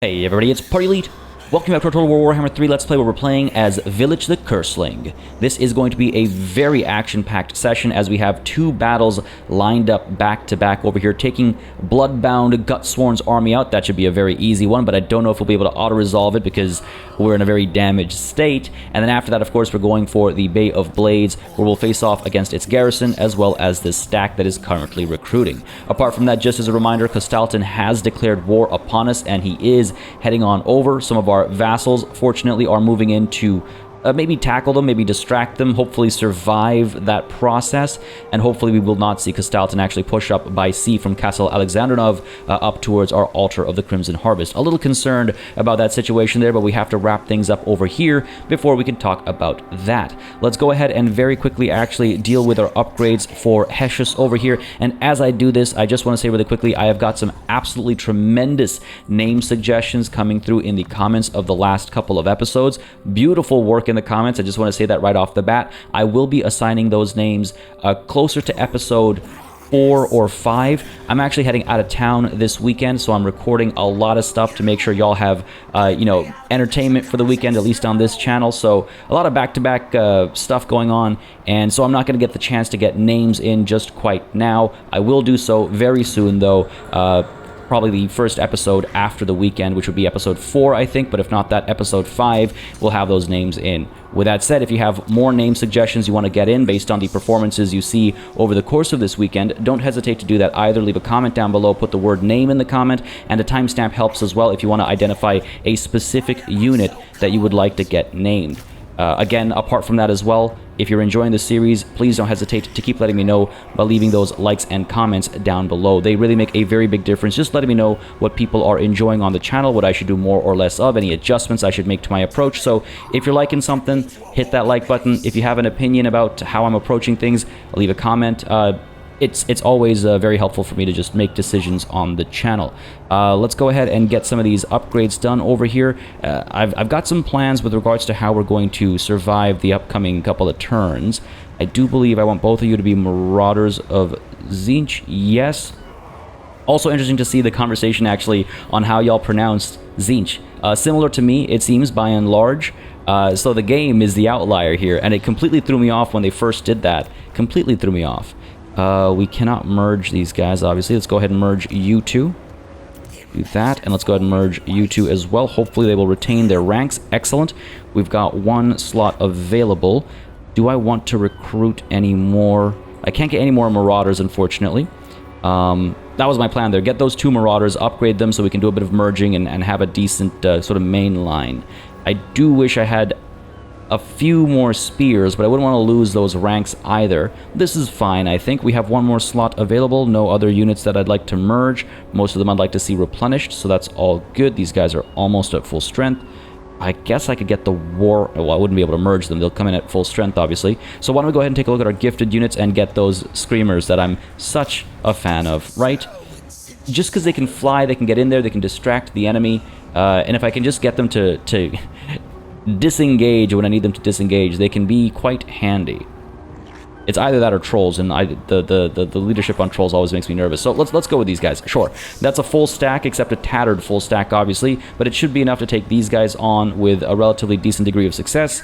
Hey everybody, it's PartyElite. Welcome back to our Total War Warhammer 3 Let's Play where we're playing as Vilitch the Curseling. This is going to be a very action-packed session as we have two battles lined up back-to-back over here, taking Bloodbound Gutsworn's army out. That should be a very easy one, but I don't know if we'll be able to auto-resolve it because we're in a very damaged state. And then after that, of course, we're going for the Bay of Blades, where we'll face off against its garrison, as well as this stack that is currently recruiting. Apart from that, just as a reminder, Tzeentch has declared war upon us, and he is heading on over. Some of our vassals, fortunately, are moving in to maybe tackle them, maybe distract them, hopefully survive that process, and hopefully we will not see Tzeentch actually push up by sea from Castle Alexandrinov up towards our Altar of the Crimson Harvest. A little concerned about that situation there, but we have to wrap things up over here before we can talk about that. Let's go ahead and very quickly actually deal with our upgrades for Hessius over here, and as I do this, I just want to say really quickly, I have got some absolutely tremendous name suggestions coming through in the comments of the last couple of episodes. Beautiful work in the comments. I just want to say that right off the bat. I will be assigning those names closer to episode 4 or 5. I'm actually heading out of town this weekend, so I'm recording a lot of stuff to make sure y'all have, entertainment for the weekend, at least on this channel. So a lot of back-to-back stuff going on, and so I'm not going to get the chance to get names in just quite now. I will do so very soon, though. Probably the first episode after the weekend, which would be episode 4, I think, but if not that, episode 5, we'll have those names in. With that said, if you have more name suggestions you want to get in based on the performances you see over the course of this weekend, don't hesitate to do that either. Leave a comment down below, put the word name in the comment, and a timestamp helps as well if you want to identify a specific unit that you would like to get named. Again, apart from that as well, if you're enjoying the series, please don't hesitate to keep letting me know by leaving those likes and comments down below. They really make a very big difference, just letting me know what people are enjoying on the channel, what I should do more or less of, any adjustments I should make to my approach. So if you're liking something, hit that like button. If you have an opinion about how I'm approaching things, leave a comment. It's always very helpful for me to just make decisions on the channel. Let's go ahead and get some of these upgrades done over here. I've got some plans with regards to how we're going to survive the upcoming couple of turns. I do believe I want both of you to be Marauders of Tzeentch. Yes. Also interesting to see the conversation actually on how y'all pronounced Tzeentch. Similar to me, it seems, by and large. So the game is the outlier here, and it completely threw me off when they first did that. Completely threw me off. We cannot merge these guys, obviously. Let's go ahead and merge you two. Do that, and let's go ahead and merge you two as well. Hopefully they will retain their ranks. Excellent. We've got one slot available. Do I want to recruit any more? I can't get any more Marauders, unfortunately. That was my plan there. Get those 2 Marauders, upgrade them so we can do a bit of merging and have a decent sort of main line. I do wish I had a few more spears, but I wouldn't want to lose those ranks either. This is fine, I think. We have one more slot available. No other units that I'd like to merge. Most of them I'd like to see replenished, so that's all good. These guys are almost at full strength. I guess I could get the war... Well, I wouldn't be able to merge them. They'll come in at full strength, obviously. So why don't we go ahead and take a look at our gifted units and get those Screamers that I'm such a fan of, right? Just because they can fly, they can get in there, they can distract the enemy, and if I can just get them to disengage when I need them to disengage, they can be quite handy. It's either that or trolls, and the leadership on trolls always makes me nervous. So let's go with these guys. Sure, that's a full stack, except a tattered full stack, obviously, but it should be enough to take these guys on with a relatively decent degree of success.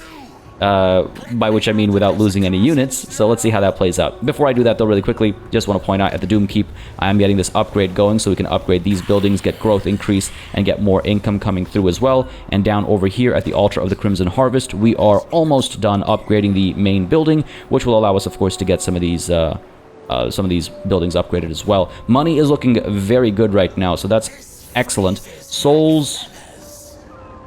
By which I mean without losing any units, so let's see how that plays out. Before I do that, though, really quickly, just want to point out at the Doom Keep, I am getting this upgrade going so we can upgrade these buildings, get growth increase, and get more income coming through as well. And down over here at the Altar of the Crimson Harvest, we are almost done upgrading the main building, which will allow us, of course, to get some of these buildings upgraded as well. Money is looking very good right now, so that's excellent. Souls,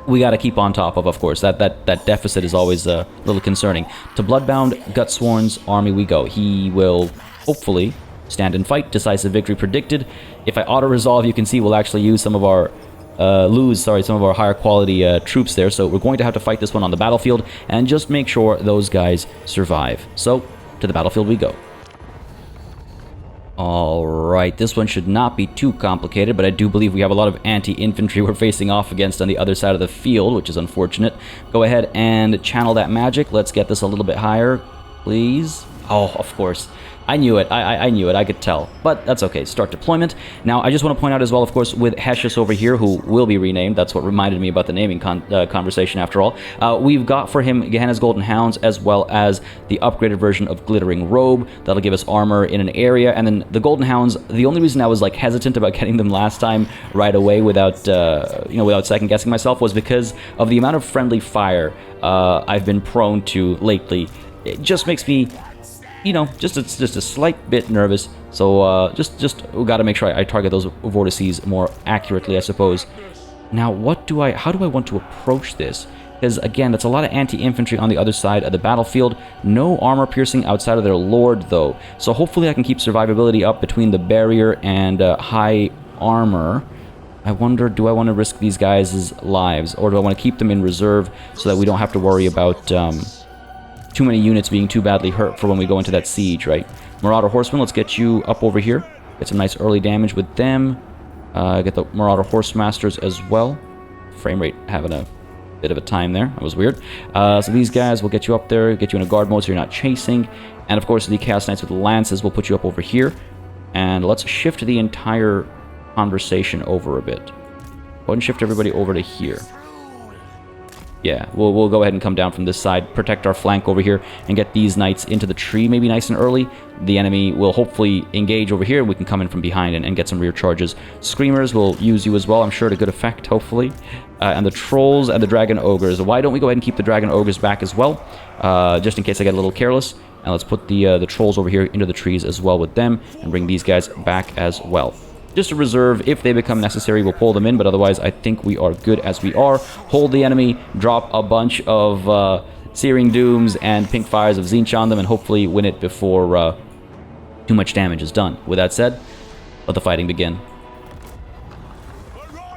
we got to keep on top of course. That deficit is always a little concerning. To Bloodbound Gutsworn's army we go. He will hopefully stand and fight. Decisive victory predicted. If I auto-resolve, you can see we'll actually use some of our some of our higher quality troops there. So we're going to have to fight this one on the battlefield and just make sure those guys survive. So to the battlefield we go. Alright, this one should not be too complicated, but I do believe we have a lot of anti-infantry we're facing off against on the other side of the field, which is unfortunate. Go ahead and channel that magic. Let's get this a little bit higher, please. Oh, of course. I knew it. I knew it. I could tell. But that's okay. Start deployment. Now, I just want to point out as well, of course, with Hesius over here, who will be renamed. That's what reminded me about the naming conversation, after all. We've got for him Gehenna's Golden Hounds, as well as the upgraded version of Glittering Robe. That'll give us armor in an area. And then the Golden Hounds, the only reason I was like hesitant about getting them last time right away without, without second guessing myself was because of the amount of friendly fire I've been prone to lately. It just makes me, just a slight bit nervous. So just we got to make sure I target those vortices more accurately, I suppose. Now, how do I want to approach this? Because again, that's a lot of anti-infantry on the other side of the battlefield. No armor piercing outside of their lord, though. So hopefully I can keep survivability up between the barrier and high armor. I wonder, do I want to risk these guys' lives, or do I want to keep them in reserve so that we don't have to worry about too many units being too badly hurt for when we go into that siege, right? Marauder Horsemen, let's get you up over here. Get some nice early damage with them. Get the Marauder Horsemasters as well. Frame rate having a bit of a time there. That was weird. So these guys will get you up there, get you in a guard mode so you're not chasing. And of course, the Chaos Knights with lances will put you up over here. And let's shift the entire conversation over a bit. Go ahead and shift everybody over to here. Yeah, we'll go ahead and come down from this side, protect our flank over here, and get these knights into the tree maybe nice and early. The enemy will hopefully engage over here, and we can come in from behind and get some rear charges. Screamers will use you as well, I'm sure, to good effect, hopefully. And the trolls and the dragon ogres. Why don't we go ahead and keep the dragon ogres back as well, just in case I get a little careless. And let's put the trolls over here into the trees as well with them, and bring these guys back as well. Just a reserve, if they become necessary, we'll pull them in, but otherwise I think we are good as we are. Hold the enemy, drop a bunch of Searing Dooms and Pink Fires of Tzeentch on them, and hopefully win it before too much damage is done. With that said, let the fighting begin.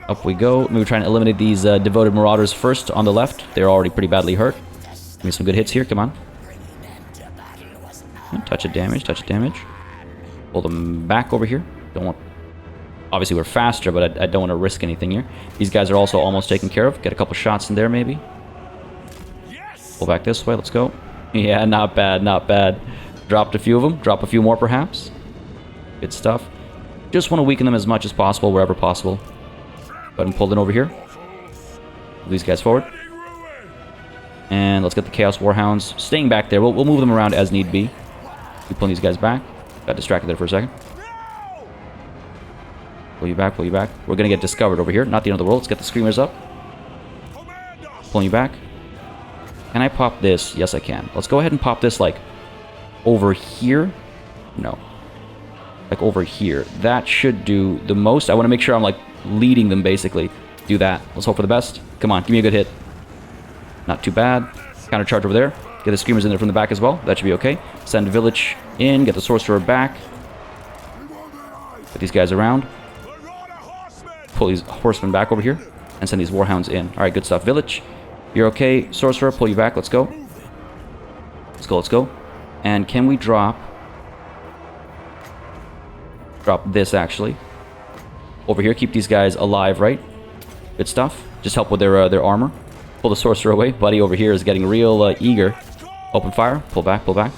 Up we go. We're trying to eliminate these devoted marauders first on the left. They're already pretty badly hurt. Give me some good hits here, come on. Touch of damage, touch of damage. Pull them back over here. Don't want... Obviously, we're faster, but I don't want to risk anything here. These guys are also almost taken care of. Get a couple shots in there, maybe. Pull back this way. Let's go. Yeah, not bad, not bad. Dropped a few of them. Drop a few more, perhaps. Good stuff. Just want to weaken them as much as possible, wherever possible. Go ahead and pull them over here. Move these guys forward. And let's get the Chaos Warhounds staying back there. We'll move them around as need be. Keep pulling these guys back. Got distracted there for a second. Pull you back, pull you back. We're going to get discovered over here. Not the end of the world. Let's get the Screamers up. Pulling you back. Can I pop this? Yes, I can. Let's go ahead and pop this, like, over here. No. Like, over here. That should do the most. I want to make sure I'm, like, leading them, basically. Do that. Let's hope for the best. Come on, give me a good hit. Not too bad. Counter charge over there. Get the Screamers in there from the back as well. That should be okay. Send Vilitch in. Get the Sorcerer back. Get these guys around. Pull these horsemen back over here and send these warhounds in. All right, good stuff. Vilitch, you're okay. Sorcerer, pull you back. Let's go. Let's go, let's go. And can we drop this, actually? Over here, keep these guys alive, right? Good stuff. Just help with their armor. Pull the Sorcerer away. Buddy over here is getting real eager. Open fire. Pull back, pull back.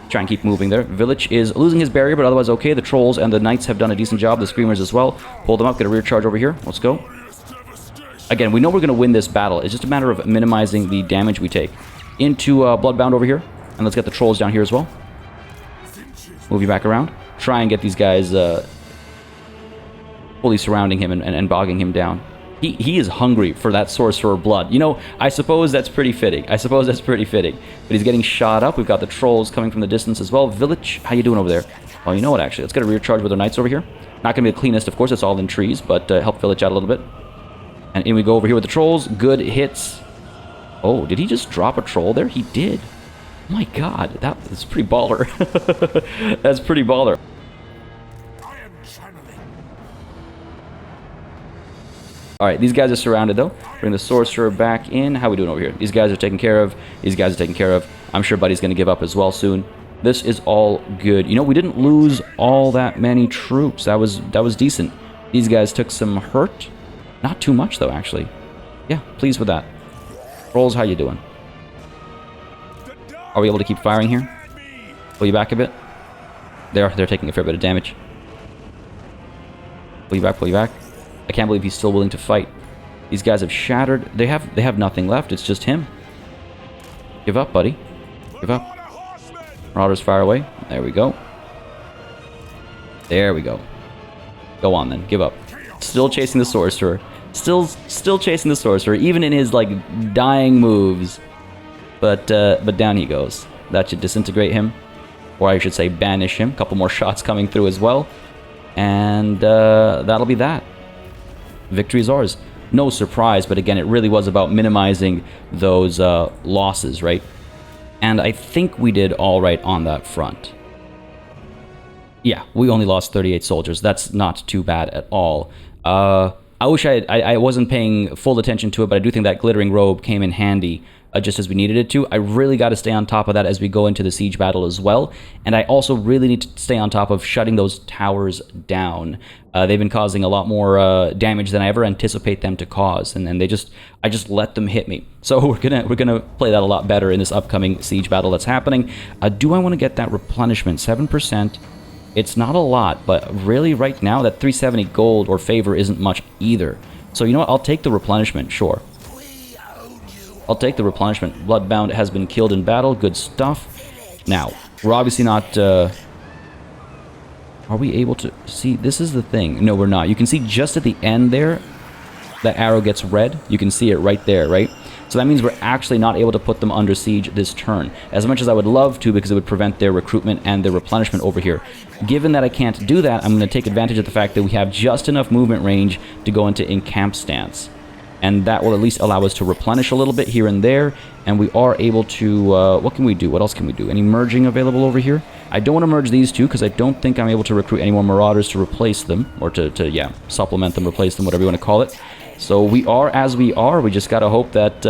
Try and keep moving there. Vilitch is losing his barrier, but otherwise okay. The trolls and the knights have done a decent job. The Screamers as well. Pull them up. Get a rear charge over here. Let's go. Again, we know we're going to win this battle. It's just a matter of minimizing the damage we take. Into Bloodbound over here. And let's get the trolls down here as well. Move you back around. Try and get these guys fully surrounding him and bogging him down. He is hungry for that Sorcerer blood. You know, I suppose that's pretty fitting. I suppose that's pretty fitting. But he's getting shot up. We've got the trolls coming from the distance as well. Vilitch, how you doing over there? Oh, you know what, actually? Let's get a rear charge with our knights over here. Not going to be the cleanest, of course. It's all in trees, but help Vilitch out a little bit. And in we go over here with the trolls. Good hits. Oh, did he just drop a troll there? He did. Oh my god, that's pretty baller. That's pretty baller. Alright, these guys are surrounded, though. Bring the Sorcerer back in. How are we doing over here? These guys are taken care of. These guys are taken care of. I'm sure Buddy's going to give up as well soon. This is all good. You know, we didn't lose all that many troops. That was decent. These guys took some hurt. Not too much, though, actually. Yeah, pleased with that. Trolls, how you doing? Are we able to keep firing here? Pull you back a bit. They're taking a fair bit of damage. Pull you back, pull you back. I can't believe he's still willing to fight. These guys have shattered. They have nothing left. It's just him. Give up, buddy. Give up. Marauders fire away. There we go. There we go. Go on then. Give up. Still chasing the sorcerer. Still chasing the sorcerer, even in his like dying moves. But down he goes. That should disintegrate him, or I should say banish him. A couple more shots coming through as well, and that'll be that. Victory is ours. No surprise, but again, it really was about minimizing those losses, right? And I think we did all right on that front. Yeah, we only lost 38 soldiers. That's not too bad at all. I wish I wasn't paying full attention to it, but I do think that glittering robe came in handy just as we needed it to. I really got to stay on top of that as we go into the siege battle as well. And I also really need to stay on top of shutting those towers down. They've been causing a lot more damage than I ever anticipate them to cause, and I just let them hit me. So we're gonna play that a lot better in this upcoming siege battle that's happening. Do I want to get that replenishment? 7%. It's not a lot, but really right now that 370 gold or favor isn't much either. So you know what? I'll take the replenishment. Sure. I'll take the replenishment. Bloodbound has been killed in battle. Good stuff. Now, we're obviously not... are we able to see? This is the thing. No, we're not. You can see just at the end there, that arrow gets red. You can see it right there, right? So that means we're actually not able to put them under siege this turn. As much as I would love to, because it would prevent their recruitment and their replenishment over here. Given that I can't do that, I'm going to take advantage of the fact that we have just enough movement range to go into encamp stance. And that will at least allow us to replenish a little bit here and there. And we are able to... what can we do? What else can we do? Any merging available over here? I don't want to merge these two because I don't think I'm able to recruit any more marauders to replace them. Or to supplement them, replace them, whatever you want to call it. So we are as we are. We just got to hope that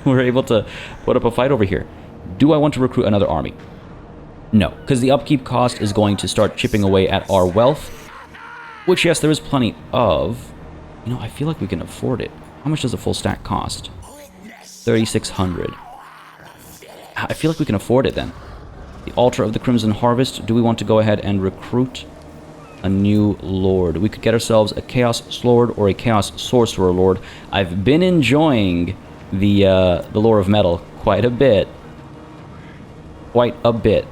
we're able to put up a fight over here. Do I want to recruit another army? No, because the upkeep cost is going to start chipping away at our wealth. Which, yes, there is plenty of. You know, I feel like we can afford it. How much does a full stack cost? 3,600. I feel like we can afford it then. The Altar of the Crimson Harvest. Do we want to go ahead and recruit a new lord? We could get ourselves a Chaos Lord or a Chaos Sorcerer Lord. I've been enjoying the lore of metal quite a bit. Quite a bit.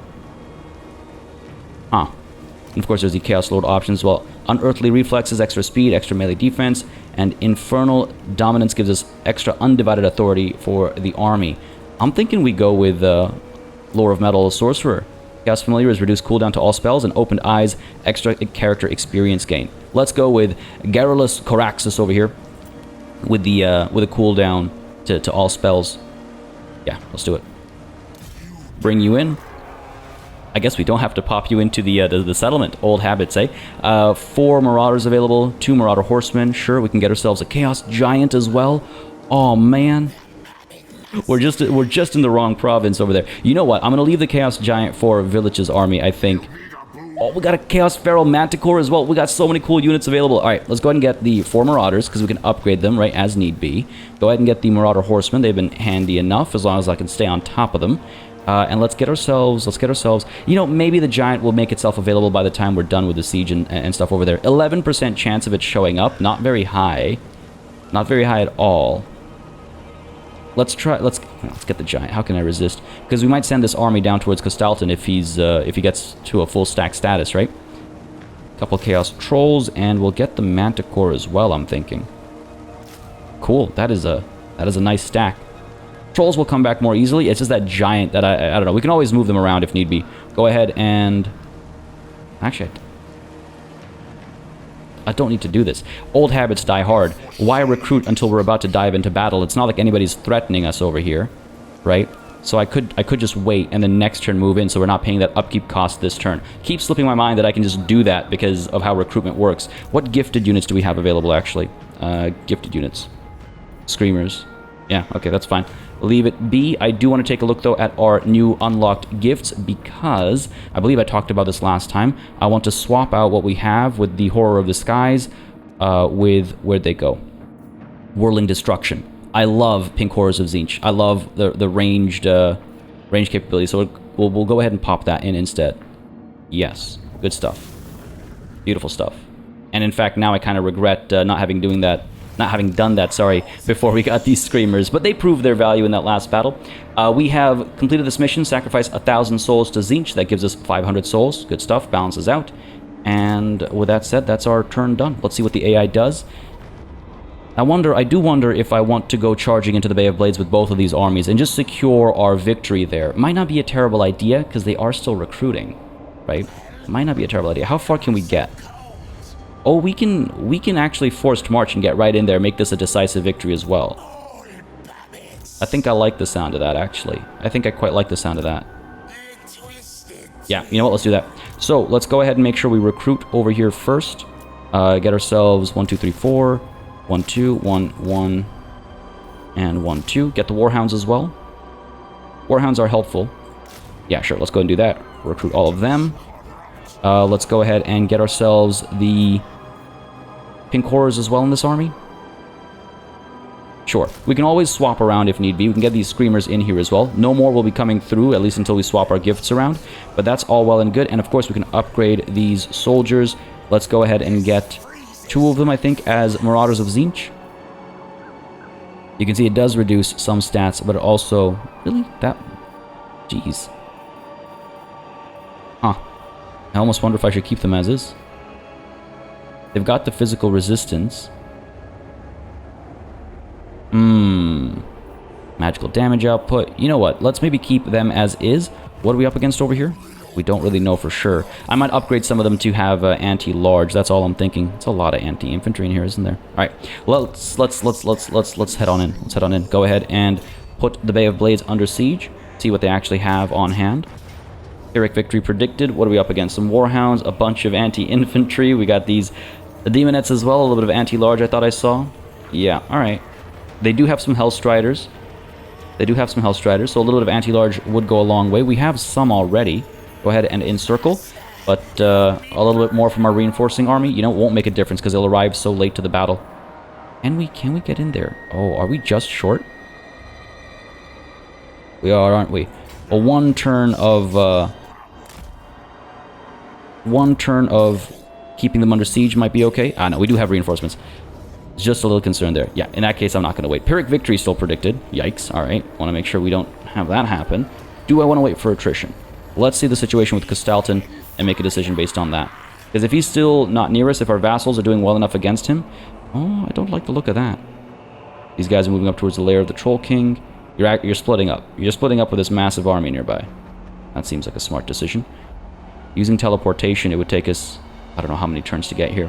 Huh. And of course, there's the Chaos Lord options as well. Unearthly Reflexes, extra speed, extra melee defense, and Infernal Dominance gives us extra undivided authority for the army. I'm thinking we go with Lore of Metal Sorcerer. Chaos Familiar is reduced cooldown to all spells, and Opened Eyes, extra character experience gain. Let's go with Garrulus Coraxus over here with a cooldown to all spells. Yeah, let's do it. Bring you in. I guess we don't have to pop you into the settlement. Old habits, eh? 4 Marauders available, 2 Marauder Horsemen. Sure, we can get ourselves a Chaos Giant as well. Oh man, we're just in the wrong province over there. You know what? I'm gonna leave the Chaos Giant for Vilitch's army, I think. Oh, we got a Chaos Feral Manticore as well. We got so many cool units available. All right, let's go ahead and get the 4 Marauders because we can upgrade them right as need be. Go ahead and get the Marauder Horsemen. They've been handy enough as long as I can stay on top of them. And let's get ourselves, you know, maybe the Giant will make itself available by the time we're done with the siege and stuff over there. 11% chance of it showing up, not very high. Not very high at all. Let's get the Giant. How can I resist? Because we might send this army down towards Costalton if he gets to a full stack status, right? Couple Chaos Trolls, and we'll get the Manticore as well, I'm thinking. Cool, that is a nice stack. Trolls will come back more easily. It's just that Giant that I don't know. We can always move them around if need be. Go ahead and... Actually, I don't need to do this. Old habits die hard. Why recruit until we're about to dive into battle? It's not like anybody's threatening us over here, right? So I could just wait and then next turn move in so we're not paying that upkeep cost this turn. Keep slipping my mind that I can just do that because of how recruitment works. What gifted units do we have available, actually? Gifted units. Screamers. Yeah, okay, that's fine. Leave it be. I do want to take a look, though, at our new unlocked gifts because I believe I talked about this last time. I want to swap out what we have with the Horror of the Skies with... Where'd they go? Whirling Destruction. I love Pink Horrors of Tzeentch. I love the ranged range capability, so we'll go ahead and pop that in instead. Yes. Good stuff. Beautiful stuff. And in fact, now I kind of regret not having done that, sorry, before we got these screamers. But they proved their value in that last battle. We have completed this mission, sacrifice 1,000 souls to Tzeentch. That gives us 500 souls. Good stuff, balances out. And with that said, that's our turn done. Let's see what the AI does. I do wonder if I want to go charging into the Bay of Blades with both of these armies and just secure our victory there. Might not be a terrible idea, because they are still recruiting, right? Might not be a terrible idea. How far can we get? Oh, we can actually forced march and get right in there, make this a decisive victory as well. I think I like the sound of that, actually. I think I quite like the sound of that. Yeah, you know what? Let's do that. So, let's go ahead and make sure we recruit over here first. Get ourselves 1, 2, 3, 4... 1, 2, 1, 1, and 1, 2. Get the Warhounds as well. Warhounds are helpful. Yeah, sure, let's go and do that. Recruit all of them. Let's go ahead and get ourselves the Pink Horrors as well in this army. Sure, we can always swap around if need be. We can get these Screamers in here as well. No more will be coming through, at least until we swap our gifts around. But that's all well and good. And of course, we can upgrade these soldiers. Let's go ahead and get 2 of them, I think, as Marauders of Tzeentch. You can see it does reduce some stats, but it also... Really? That... Jeez. Huh. I almost wonder if I should keep them as is. They've got the physical resistance. Magical damage output. You know what? Let's maybe keep them as is. What are we up against over here? We don't really know for sure. I might upgrade some of them to have anti-large. That's all I'm thinking. It's a lot of anti-infantry in here, isn't there? All right, let's head on in. Let's head on in. Go ahead and put the Bay of Blades under siege. See what they actually have on hand. Pyrrhic victory predicted. What are we up against? Some Warhounds, a bunch of anti-infantry. We got the Demonettes as well. A little bit of anti-large. I thought I saw. Yeah. All right. They do have some Hellstriders. So a little bit of anti-large would go a long way. We have some already. Go ahead and encircle, but a little bit more from our reinforcing army. You know, it won't make a difference because they'll arrive so late to the battle. Can we get in there? Oh, are we just short? We are, aren't we? A one turn of keeping them under siege might be okay. Ah, no, we do have reinforcements. Just a little concern there. Yeah, in that case, I'm not going to wait. Pyrrhic victory is still predicted. Yikes. All right, want to make sure we don't have that happen. Do I want to wait for attrition? Let's see the situation with Castalton and make a decision based on that. Because if he's still not near us, if our vassals are doing well enough against him... Oh, I don't like the look of that. These guys are moving up towards the lair of the Troll King. You're splitting up. You're splitting up with this massive army nearby. That seems like a smart decision. Using teleportation, it would take us... I don't know how many turns to get here.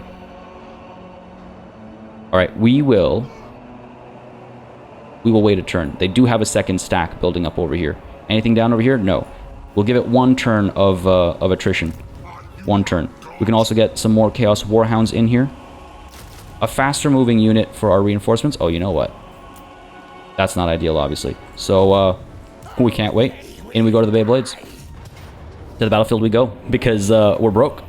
Alright, we will wait a turn. They do have a second stack building up over here. Anything down over here? No. We'll give it 1 turn of attrition. 1 turn. We can also get some more Chaos Warhounds in here. A faster moving unit for our reinforcements. Oh, you know what? That's not ideal, obviously. So, we can't wait. In we go to the Bay of Blades. To the battlefield we go, because we're broke.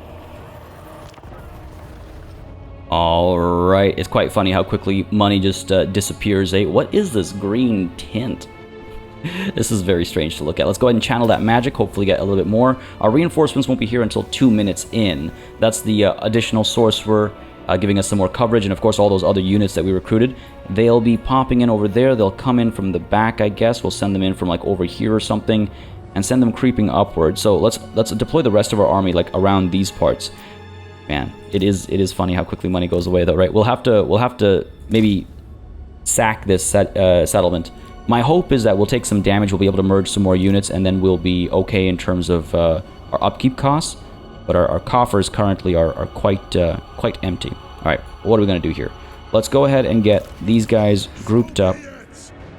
Alright, it's quite funny how quickly money just disappears, eh? What is this green tint? This is very strange to look at. Let's go ahead and channel that magic, hopefully get a little bit more. Our reinforcements won't be here until 2 minutes in. That's the additional sorcerer giving us some more coverage, and of course all those other units that we recruited. They'll be popping in over there. They'll come in from the back, I guess. We'll send them in from like over here or something, and send them creeping upward. So let's deploy the rest of our army like around these parts. Man, it is funny how quickly money goes away though, right? We'll have to maybe sack this settlement. My hope is that we'll take some damage, we'll be able to merge some more units, and then we'll be okay in terms of our upkeep costs. But our coffers currently are quite empty. All right, what are we going to do here? Let's go ahead and get these guys grouped up,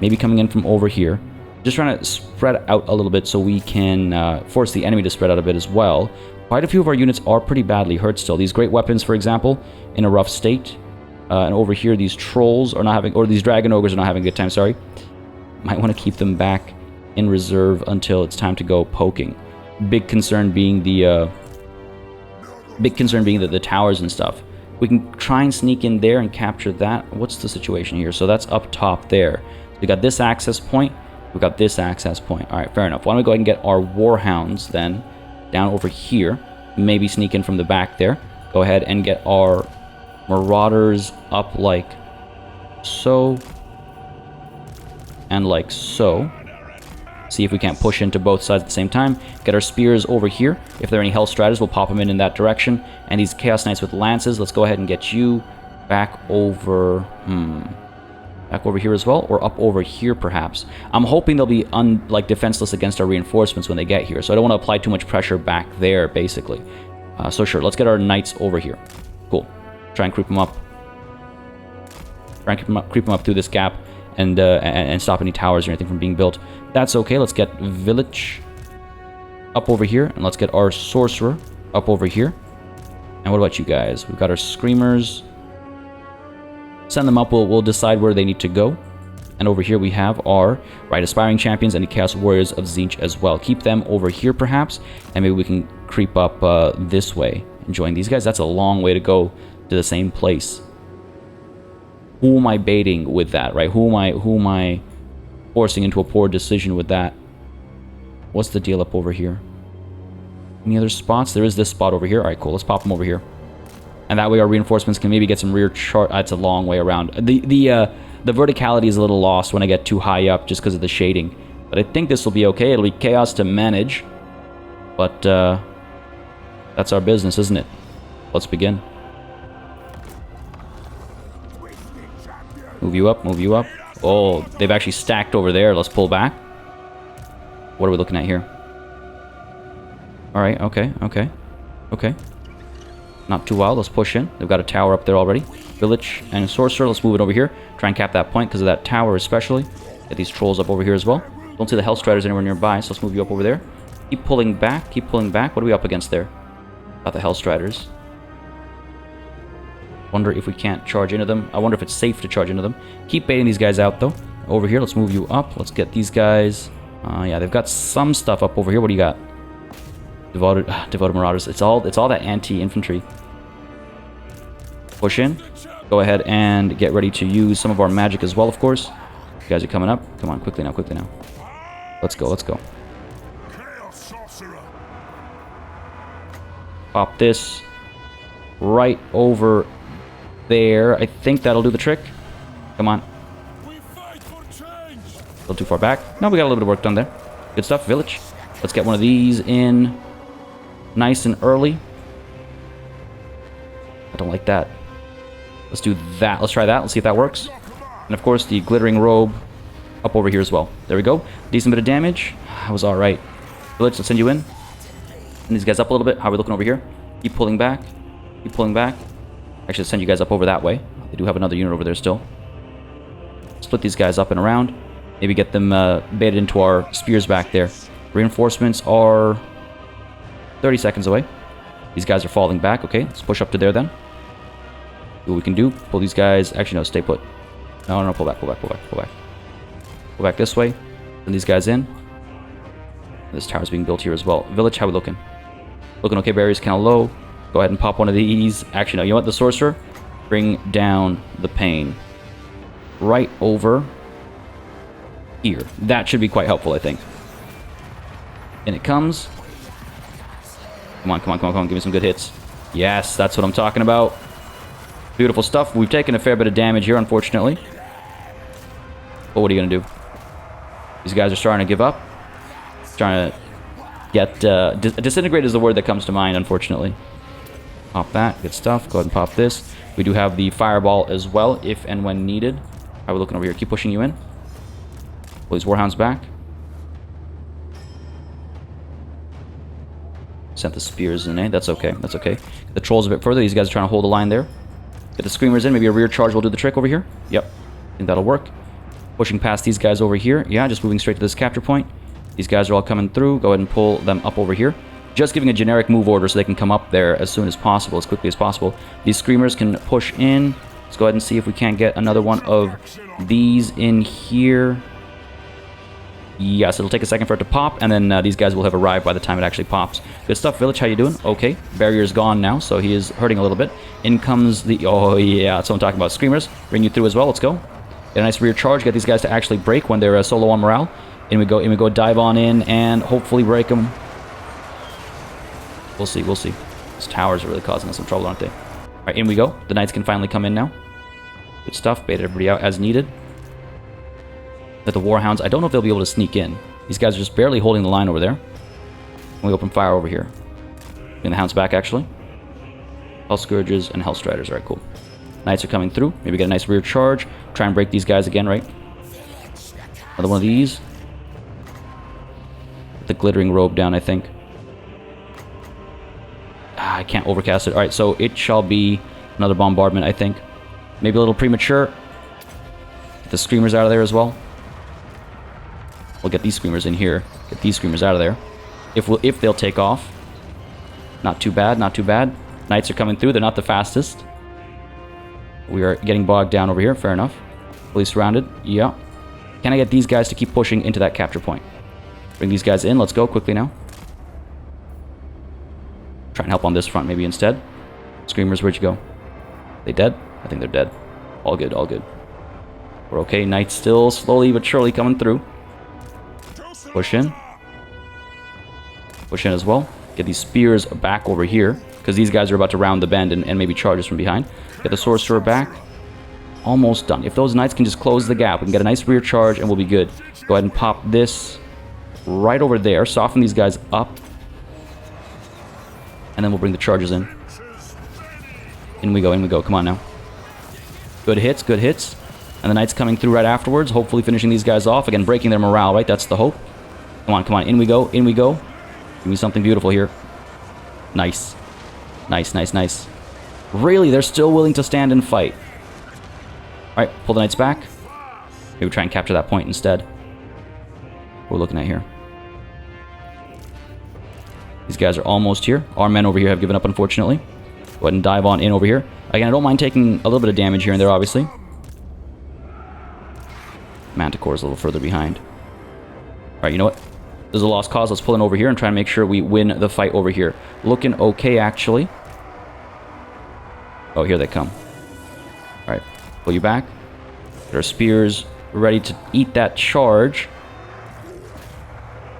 maybe coming in from over here. Just trying to spread out a little bit so we can force the enemy to spread out a bit as well. Quite a few of our units are pretty badly hurt still. These great weapons, for example, in a rough state. And over here, these trolls are not having, or these dragon ogres are not having a good time, sorry. Might want to keep them back in reserve until it's time to go poking. Big concern being the towers and stuff. We can try and sneak in there and capture that. What's the situation here? So that's up top there. So we got this access point. We got this access point. All right, fair enough. Why don't we go ahead and get our warhounds then down over here. maybe sneak in from the back there. Go ahead and get our Marauders up like so. And like so. See if we can't push into both sides at the same time. Get our spears over here. If there are any Hell Striders, we'll pop them in that direction. And these Chaos Knights with lances, let's go ahead and get you back over... back over here as well, or up over here perhaps. I'm hoping they'll be defenseless against our reinforcements when they get here, so I don't want to apply too much pressure back there, basically. So sure, let's get our knights over here. Cool. Try and creep them up. Try and creep them up through this gap, and stop any towers or anything from being built. That's okay. Let's get Vilitch up over here, and let's get our Sorcerer up over here. And what about you guys? We've got our Screamers. Send them up. We'll decide where they need to go. And over here we have our Aspiring Champions and the Chaos Warriors of Tzeentch as well. Keep them over here perhaps, and maybe we can creep up this way and join these guys. That's a long way to go to the same place. Who am I baiting with that, right? Who am I forcing into a poor decision with that? What's the deal up over here? Any other spots? There is this spot over here. All right, cool. Let's pop them over here. And that way our reinforcements can maybe get some rear charge. That's a long way around. The verticality is a little lost when I get too high up just because of the shading. But I think this will be okay. It'll be chaos to manage. But that's our business, isn't it? Let's begin. Move you up, move you up. Oh, they've actually stacked over there. Let's pull back. What are we looking at here? Alright, okay. Not too wild. Let's push in. They've got a tower up there already. Vilitch and Sorcerer. Let's move it over here. Try and cap that point because of that tower especially. Get these trolls up over here as well. Don't see the Hell Striders anywhere nearby, so let's move you up over there. Keep pulling back. Keep pulling back. What are we up against there? Got the Hell Striders. Wonder if we can't charge into them. I wonder if it's safe to charge into them. Keep baiting these guys out, though. Over here, let's move you up. Let's get these guys. Yeah, they've got some stuff up over here. What do you got? Devoted Marauders. It's all that anti-infantry. Push in. Go ahead and get ready to use some of our magic as well, of course. You guys are coming up. Come on, quickly now, quickly now. Let's go, let's go. Pop this right over there. I think that'll do the trick. Come on. A little too far back. No, we got a little bit of work done there. Good stuff, Vilitch. Let's get one of these in nice and early. I don't like that. Let's do that. Let's try that. Let's see if that works. And of course, the glittering robe up over here as well. There we go. Decent bit of damage. That was alright. Vilitch, let's send you in. Send these guys up a little bit. How are we looking over here? Keep pulling back. Keep pulling back. Actually, let's send you guys up over that way. They do have another unit over there still. Split these guys up and around. Maybe get them baited into our spears back there. Reinforcements are 30 seconds away. These guys are falling back. Okay, let's push up to there then. See what we can do. Pull these guys. Actually, no, stay put. No, pull back, pull back, pull back, pull back. Pull back this way. Send these guys in. This tower's being built here as well. Village, how we looking? Looking okay, barriers kind of low. Go ahead and pop one of these. Actually, no, you know what? The Sorcerer? Bring down the pain. Right over here. That should be quite helpful, I think. And it comes. Come on, come on, come on, come on. Give me some good hits. Yes, that's what I'm talking about. Beautiful stuff. We've taken a fair bit of damage here, unfortunately. But what are you going to do? These guys are starting to give up. Trying to get... disintegrate is the word that comes to mind, unfortunately. Pop that. Good stuff. Go ahead and pop this. We do have the fireball as well, if and when needed. How are we looking over here? Keep pushing you in. Pull these warhounds back. Sent the spears in, eh? That's okay. That's okay. Get the trolls a bit further. These guys are trying to hold the line there. Get the screamers in. Maybe a rear charge will do the trick over here. Yep. I think that'll work. Pushing past these guys over here. Yeah, just moving straight to this capture point. These guys are all coming through. Go ahead and pull them up over here. Just giving a generic move order so they can come up there as soon as possible, as quickly as possible. These screamers can push in. Let's go ahead and see if we can't get another one of these in here. Yes, it'll take a second for it to pop, and then these guys will have arrived by the time it actually pops. Good stuff, Village. How you doing? Okay, barrier's gone now, so he is hurting a little bit. In comes the... Oh, yeah, that's what I'm talking about. Screamers. Bring you through as well. Let's go. Get a nice rear charge. Get these guys to actually break when they're solo on morale. In we go, dive on in, and hopefully break them. We'll see, we'll see. These towers are really causing us some trouble, aren't they? All right, in we go. The knights can finally come in now. Good stuff. Baited everybody out as needed. But the warhounds, I don't know if they'll be able to sneak in. These guys are just barely holding the line over there. And we open fire over here. Bring the hounds back, actually. Hell Scourges and Hell Striders. All right, cool. Knights are coming through. Maybe get a nice rear charge. Try and break these guys again, right? Another one of these. Put the glittering robe down, I think. I can't overcast it. All right, so it shall be another bombardment, I think. Maybe a little premature. Get the screamers out of there as well. We'll get these screamers in here. Get these screamers out of there. If they'll take off. Not too bad, not too bad. Knights are coming through. They're not the fastest. We are getting bogged down over here. Fair enough. Fully surrounded. Yeah. Can I get these guys to keep pushing into that capture point? Bring these guys in. Let's go quickly now. Try and help on this front maybe instead. Screamers, where'd you go? They dead? I think they're dead. All good, all good. We're okay. Knights still slowly but surely coming through. Push in. Push in as well. Get these spears back over here, because these guys are about to round the bend and maybe charge us from behind. Get the sorcerer back. Almost done. If those knights can just close the gap, we can get a nice rear charge and we'll be good. Go ahead and pop this right over there. Soften these guys up. And then we'll bring the charges in. In we go, in we go. Come on now. Good hits, good hits. And the knights coming through right afterwards, hopefully finishing these guys off. Again, breaking their morale, right? That's the hope. Come on, come on. In we go, in we go. Give me something beautiful here. Nice. Nice, nice, nice. Really, they're still willing to stand and fight. Alright, pull the knights back. Maybe try and capture that point instead. What we're looking at here. These guys are almost here. Our men over here have given up, unfortunately. Go ahead and dive on in over here. Again, I don't mind taking a little bit of damage here and there, obviously. Manticore's a little further behind. Alright, you know what? There's a lost cause. Let's pull in over here and try and make sure we win the fight over here. Looking okay, actually. Oh, here they come. Alright, pull you back. Get our spears ready to eat that charge.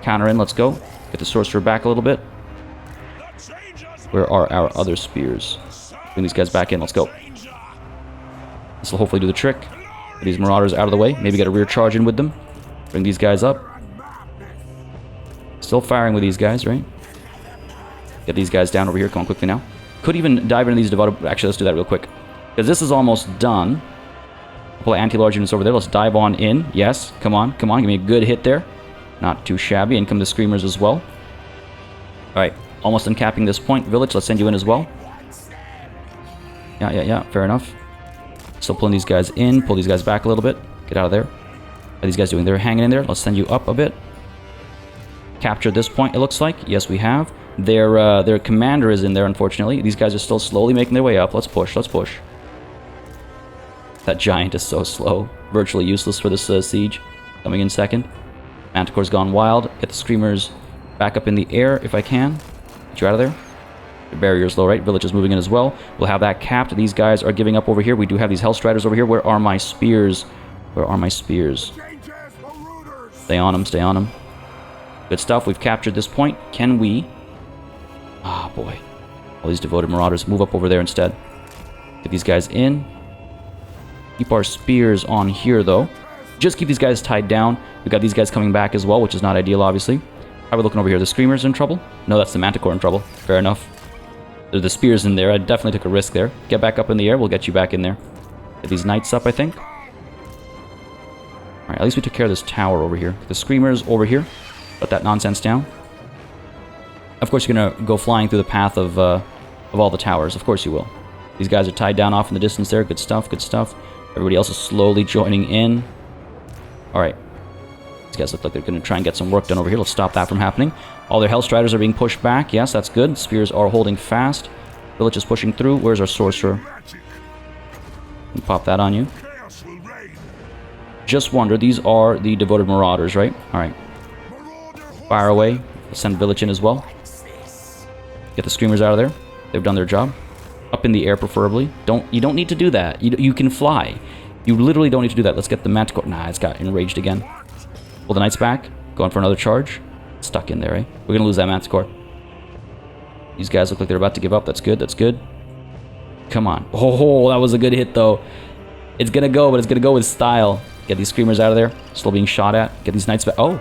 Counter in, let's go. Get the sorcerer back a little bit. Where are our other spears? Bring these guys back in, let's go. This will hopefully do the trick. Get these marauders out of the way. Maybe get a rear charge in with them. Bring these guys up. Still firing with these guys, right? Get these guys down over here. Come on, quickly now. Could even dive into these devoted... Actually, let's do that real quick. Because this is almost done. Couple of anti-large units over there. Let's dive on in. Yes, come on, come on. Give me a good hit there. Not too shabby. And come the screamers as well. Alright, almost uncapping this point. Vilitch, let's send you in as well. Yeah. Fair enough. Still pulling these guys in. Pull these guys back a little bit. Get out of there. What are these guys doing? They're hanging in there. Let's send you up a bit. Captured this point, it looks like. Yes, we have. Their commander is in there, unfortunately. These guys are still slowly making their way up. Let's push, let's push. That giant is so slow. Virtually useless for this siege. Coming in second. Manticore's gone wild. Get the screamers back up in the air if I can. Get you out of there. The barrier's low, right? Vilitch is moving in as well. We'll have that capped. These guys are giving up over here. We do have these Hellstriders over here. Where are my spears? Where are my spears? Stay on them, stay on them. Good stuff. We've captured this point. Can we... Ah, oh, boy. All these devoted marauders. Move up over there instead. Get these guys in. Keep our spears on here, though. Just keep these guys tied down. We've got these guys coming back as well, which is not ideal, obviously. How are we looking over here? The Screamers in trouble? No, that's the Manticore in trouble. Fair enough. There's the spears in there. I definitely took a risk there. Get back up in the air. We'll get you back in there. Get these knights up, I think. Alright, at least we took care of this tower over here. The Screamers over here. Put that nonsense down. Of course, you're going to go flying through the path of all the towers. Of course you will. These guys are tied down off in the distance there. Good stuff, good stuff. Everybody else is slowly joining in. Alright. These guys look like they're going to try and get some work done over here. Let's stop that from happening. All their Hellstriders are being pushed back. Yes, that's good. Spears are holding fast. Vilitch is pushing through. Where's our Sorcerer? Pop that on you. Just wonder, these are the devoted marauders, right? Alright. Fire away. Let's send Vilitch in as well. Get the Screamers out of there. They've done their job. Up in the air, preferably. You don't need to do that. You can fly. You literally don't need to do that. Let's get the Manticore. Nah, it's got enraged again. Pull the Knights back. Going for another charge. Stuck in there, eh? We're going to lose that Manticore. These guys look like they're about to give up. That's good. That's good. Come on. Oh, that was a good hit, though. It's going to go, but it's going to go with style. Get these screamers out of there. Still being shot at. Get these knights back. Oh.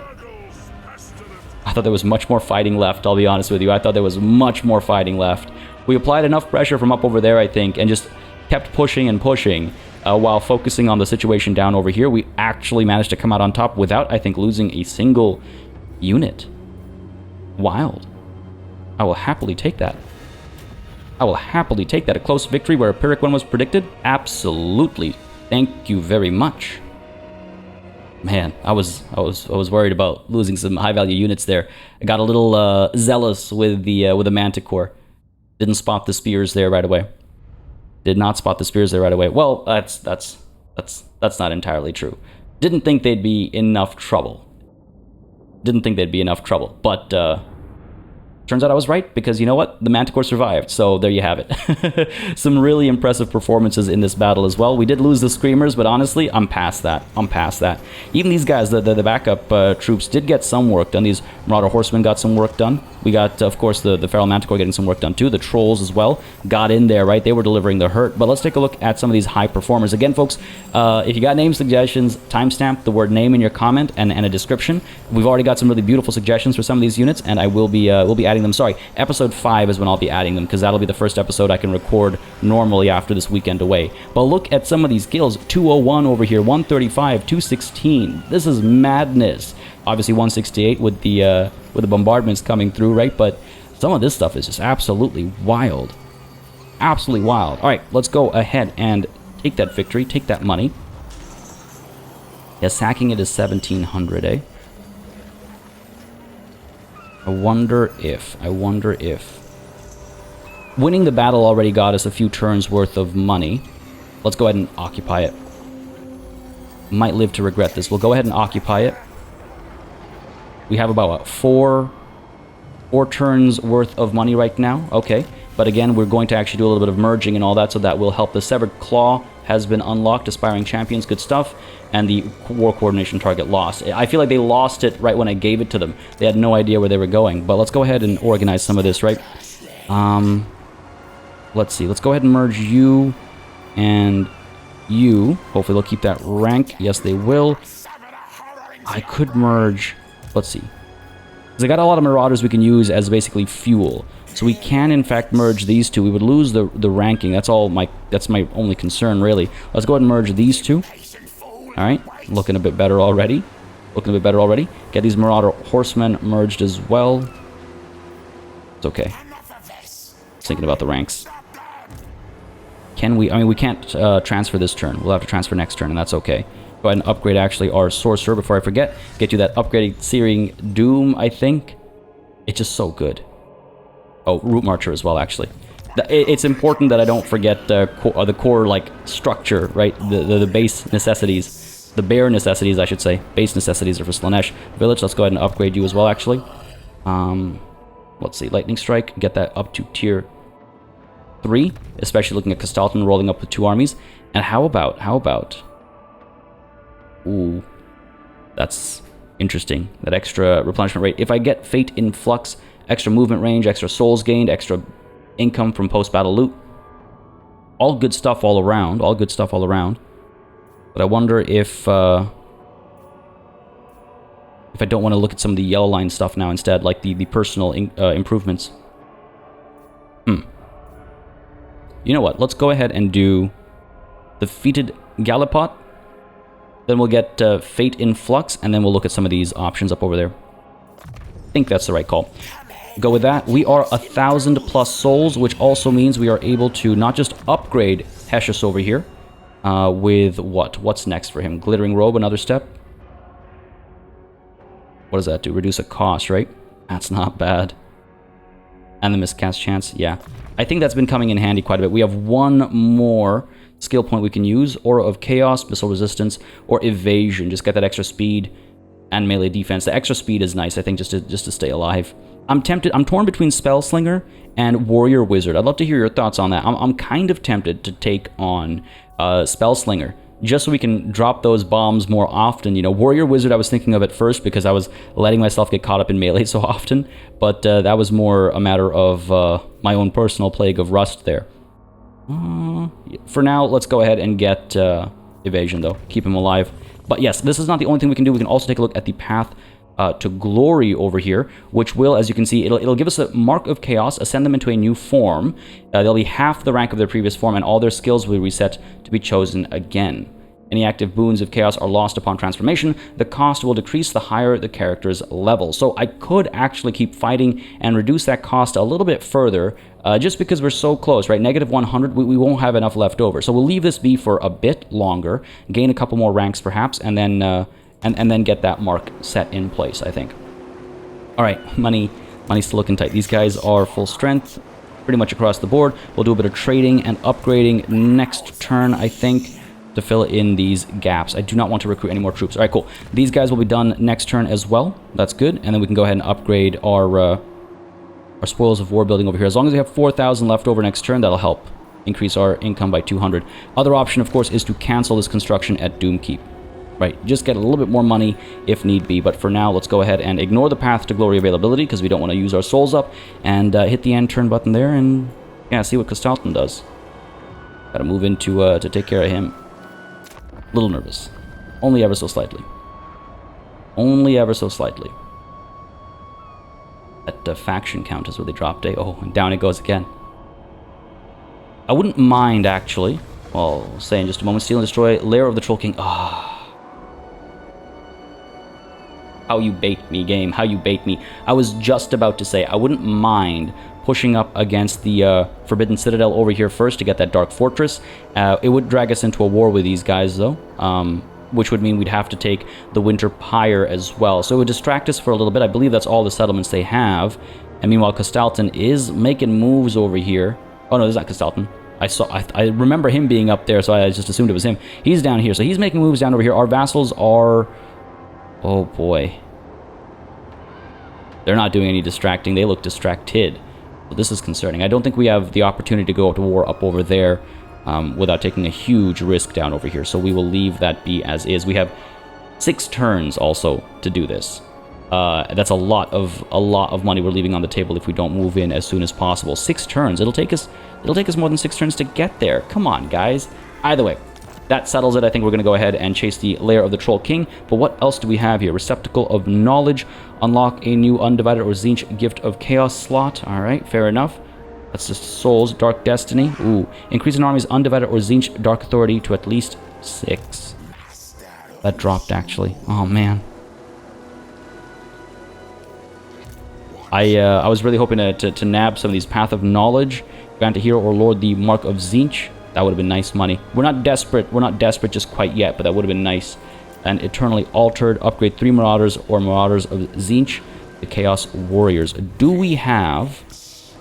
I thought there was much more fighting left, I'll be honest with you. I thought there was much more fighting left. We applied enough pressure from up over there, I think, and just kept pushing and pushing while focusing on the situation down over here. We actually managed to come out on top without, I think, losing a single unit. Wild. I will happily take that. I will happily take that. A close victory where a Pyrrhic one was predicted? Absolutely. Thank you very much. Man, I was worried about losing some high-value units there. I got a little zealous with the Manticore. Didn't spot the spears there right away. Did not spot the spears there right away. Well, that's not entirely true. Didn't think they'd be enough trouble. But turns out I was right, because you know what? The Manticore survived, so there you have it. Some really impressive performances in this battle as well. We did lose the Screamers, but honestly, I'm past that. Even these guys, the backup troops, did get some work done. These Marauder Horsemen got some work done. We got, of course, the Feral Manticore getting some work done too. The Trolls as well got in there, right? They were delivering the hurt. But let's take a look at some of these high performers. Again, folks, if you got name suggestions, timestamp the word name in your comment and a description. We've already got some really beautiful suggestions for some of these units, and I will be adding them. Sorry, episode 5 is when I'll be adding them, because that'll be the first episode I can record normally after this weekend away. But look at some of these kills. 201 over here, 135, 216. This is madness. Obviously 168 with the bombardments coming through, right? But some of this stuff is just absolutely wild. Absolutely wild. All right, let's go ahead and take that victory, take that money. Yeah, sacking it is 1,700, eh? I wonder if winning the battle already got us a few turns worth of money. Let's go ahead and occupy it. Might live to regret this. We'll go ahead and occupy it. We have about what, four turns worth of money right now. Okay, but again, we're going to actually do a little bit of merging and all that, so that will help. The Severed Claw has been unlocked. Aspiring Champions, good stuff. And the War Coordination target lost. I feel like they lost it right when I gave it to them. They had no idea where they were going. But let's go ahead and organize some of this, right? Let's see. Let's go ahead and merge you and you. Hopefully they'll keep that rank. Yes, they will. I could merge... Let's see. Because I got a lot of Marauders we can use as basically fuel. So we can, in fact, merge these two. We would lose the ranking. That's my only concern, really. Let's go ahead and merge these two. All right. Looking a bit better already. Get these Marauder Horsemen merged as well. It's okay. Thinking about the ranks. Can we... I mean, we can't transfer this turn. We'll have to transfer next turn, and that's okay. Go ahead and upgrade, actually, our Sorcerer before I forget. Get you that upgraded Searing Doom, I think. It's just so good. Oh, Root Marcher as well, actually. It's important that I don't forget the core, like, structure, right? The base necessities. The bare necessities, I should say. Base necessities are for Slaanesh. Vilitch, let's go ahead and upgrade you as well, actually. Let's see. Lightning Strike. Get that up to tier 3. Especially looking at Castalton rolling up with 2 armies. And how about... Ooh, that's interesting. That extra replenishment rate. If I get Fate in Flux, extra movement range, extra souls gained, extra income from post-battle loot. All good stuff all around. But I wonder if I don't want to look at some of the yellow line stuff now instead, like the personal improvements. You know what? Let's go ahead and do Defeated Gallipot. Then we'll get Fate in Flux, and then we'll look at some of these options up over there. I think that's the right call. Go with that. We are 1,000 plus souls, which also means we are able to not just upgrade Hesius over here with what? What's next for him? Glittering Robe, another step. What does that do? Reduce a cost, right? That's not bad. And the miscast chance, yeah. I think that's been coming in handy quite a bit. We have one more skill point we can use. Aura of Chaos, Missile Resistance, or Evasion. Just get that extra speed and melee defense. The extra speed is nice, I think, just to stay alive. I'm torn between Spellslinger and Warrior Wizard. I'd love to hear your thoughts on that. I'm kind of tempted to take on Spellslinger, just so we can drop those bombs more often. You know, Warrior Wizard I was thinking of at first because I was letting myself get caught up in melee so often, but that was more a matter of my own personal plague of rust there. For now, let's go ahead and get evasion, though. Keep him alive. But yes, this is not the only thing we can do. We can also take a look at the path to glory over here, which will, as you can see, it'll give us a mark of chaos, ascend them into a new form. They'll be half the rank of their previous form, and all their skills will reset to be chosen again. Any active boons of chaos are lost upon transformation. The cost will decrease the higher the character's level. So I could actually keep fighting and reduce that cost a little bit further, just because we're so close, right? Negative 100, we won't have enough left over. So we'll leave this be for a bit longer, gain a couple more ranks perhaps, and then and then get that mark set in place, I think. All right, money's still looking tight. These guys are full strength pretty much across the board. We'll do a bit of trading and upgrading next turn, I think, to fill in these gaps. I do not want to recruit any more troops. All right, cool. These guys will be done next turn as well. That's good. And then we can go ahead and upgrade our spoils of war building over here. As long as we have 4,000 left over next turn, that'll help increase our income by 200. Other option, of course, is to cancel this construction at Doomkeep. Right, just get a little bit more money if need be. But for now, let's go ahead and ignore the path to glory availability because we don't want to use our souls up, and hit the end turn button there and, yeah, see what Kastalton does. Gotta move in to take care of him. A little nervous. Only ever so slightly. Only ever so slightly. That faction count has really dropped, eh? Oh, and down it goes again. I wouldn't mind, actually. Well, I'll say in just a moment. Steal and destroy Lair of the Troll King. Ah. How you bait me, game. How you bait me. I was just about to say, I wouldn't mind pushing up against the Forbidden Citadel over here first to get that Dark Fortress. It would drag us into a war with these guys, though, which would mean we'd have to take the Winter Pyre as well. So it would distract us for a little bit. I believe that's all the settlements they have. And meanwhile, Kastalton is making moves over here. Oh, no, this is not Kastalton. I remember him being up there, so I just assumed it was him. He's down here, so he's making moves down over here. Our vassals are... Oh, boy. They're not doing any distracting. They look distracted. So this is concerning. I don't think we have the opportunity to go to war up over there without taking a huge risk down over here. So we will leave that be as is. We have 6 turns also to do this. That's a lot of money we're leaving on the table if we don't move in as soon as possible. 6 turns. It'll take us more than 6 turns to get there. Come on, guys. Either way, that settles it. I think we're going to go ahead and chase the Lair of the Troll King. But what else do we have here? Receptacle of Knowledge. Unlock a new Undivided or Tzeentch Gift of Chaos slot. All right, fair enough. That's just Souls. Dark Destiny. Ooh. Increase an army's Undivided or Tzeentch Dark Authority to at least 6. That dropped, actually. Oh, man. I was really hoping to nab some of these Path of Knowledge. Grant a hero or lord the Mark of Tzeentch. That would have been nice money. We're not desperate just quite yet, but that would have been nice. And Eternally Altered, upgrade 3 Marauders or Marauders of Tzeentch, the Chaos Warriors. Do we have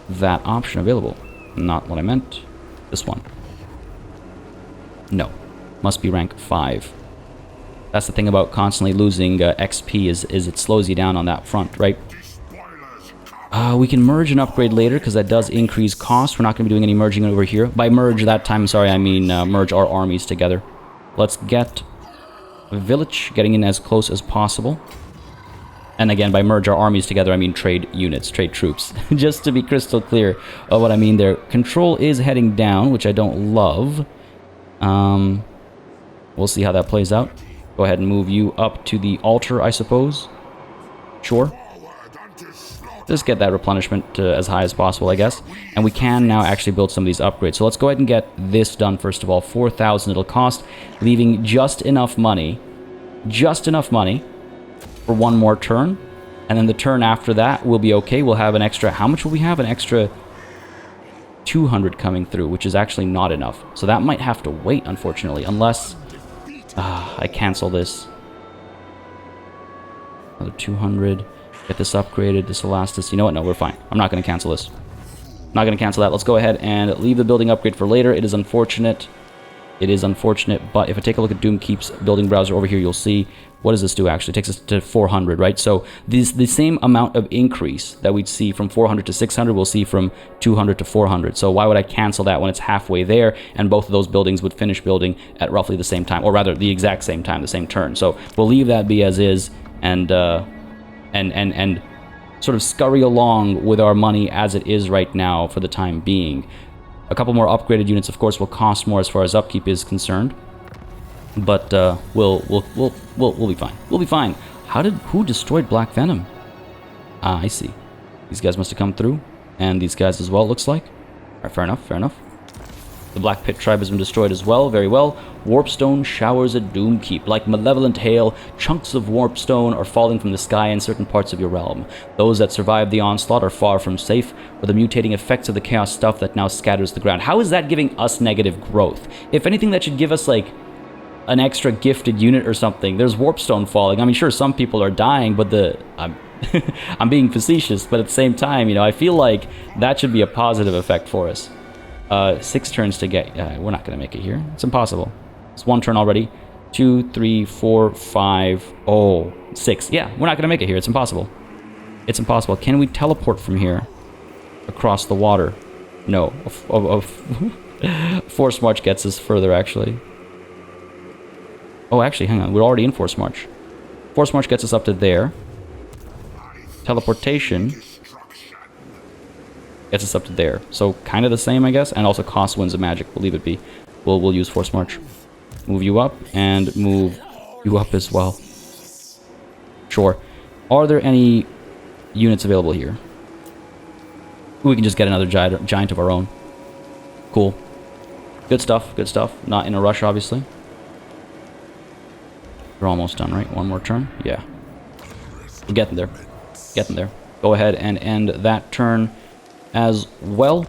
that option available? Not what I meant. This one. No. Must be rank 5. That's the thing about constantly losing XP is it slows you down on that front, right? We can merge and upgrade later because that does increase cost. We're not going to be doing any merging over here. By merge that time, sorry, I mean merge our armies together. Let's get Vilitch, getting in as close as possible. And again, by merge our armies together, I mean trade units, trade troops. Just to be crystal clear of what I mean there. Control is heading down, which I don't love. We'll see how that plays out. Go ahead and move you up to the altar, I suppose. Sure. Just get that replenishment as high as possible, I guess. And we can now actually build some of these upgrades. So let's go ahead and get this done first of all. 4,000 it'll cost, leaving just enough money for one more turn. And then the turn after that will be okay. We'll have an extra, how much will we have? An extra 200 coming through, which is actually not enough. So that might have to wait, unfortunately, unless I cancel this. Another 200. Get this upgraded. This will last us. You know what? No, we're fine. I'm not going to cancel this. Not going to cancel that. Let's go ahead and leave the building upgrade for later. It is unfortunate. It is unfortunate, but if I take a look at Doomkeep's building browser over here, you'll see, what does this do actually? It takes us to 400, right? So the same amount of increase that we'd see from 400 to 600, we'll see from 200 to 400. So why would I cancel that when it's halfway there, and both of those buildings would finish building at roughly the same time, or rather the exact same time, the same turn. So we'll leave that be as is, and sort of scurry along with our money as it is right now for the time being. A couple more upgraded units, of course, will cost more as far as upkeep is concerned, but we'll be fine. We'll be fine. Who destroyed Black Venom? Ah, I see. These guys must have come through, and these guys as well, looks like. All right, fair enough, fair enough. The Black Pit tribe has been destroyed as well, very well. Warpstone showers at Doomkeep. Like malevolent hail, chunks of warpstone are falling from the sky in certain parts of your realm. Those that survive the onslaught are far from safe, or the mutating effects of the chaos stuff that now scatters the ground. How is that giving us negative growth? If anything, that should give us, like, an extra gifted unit or something. There's warpstone falling. I mean, sure, some people are dying, but I'm being facetious, but at the same time, you know, I feel like that should be a positive effect for us. 6 turns to get... we're not going to make it here. It's impossible. It's 1 turn already. 2, 3, 4, 5... Oh, 6. Yeah, we're not going to make it here. It's impossible. It's impossible. Can we teleport from here across the water? No. Force March gets us further, actually. Oh, actually, hang on. We're already in Force March. Force March gets us up to there. Teleportation gets us up to there. So kind of the same, I guess. And also cost Winds of Magic. We'll leave it be. We'll use Force March. Move you up and move you up as well. Sure. Are there any units available here? We can just get another giant of our own. Cool. Good stuff. Good stuff. Not in a rush, obviously. We're almost done, right? One more turn? Yeah. We're getting there. Getting there. Go ahead and end that turn as well.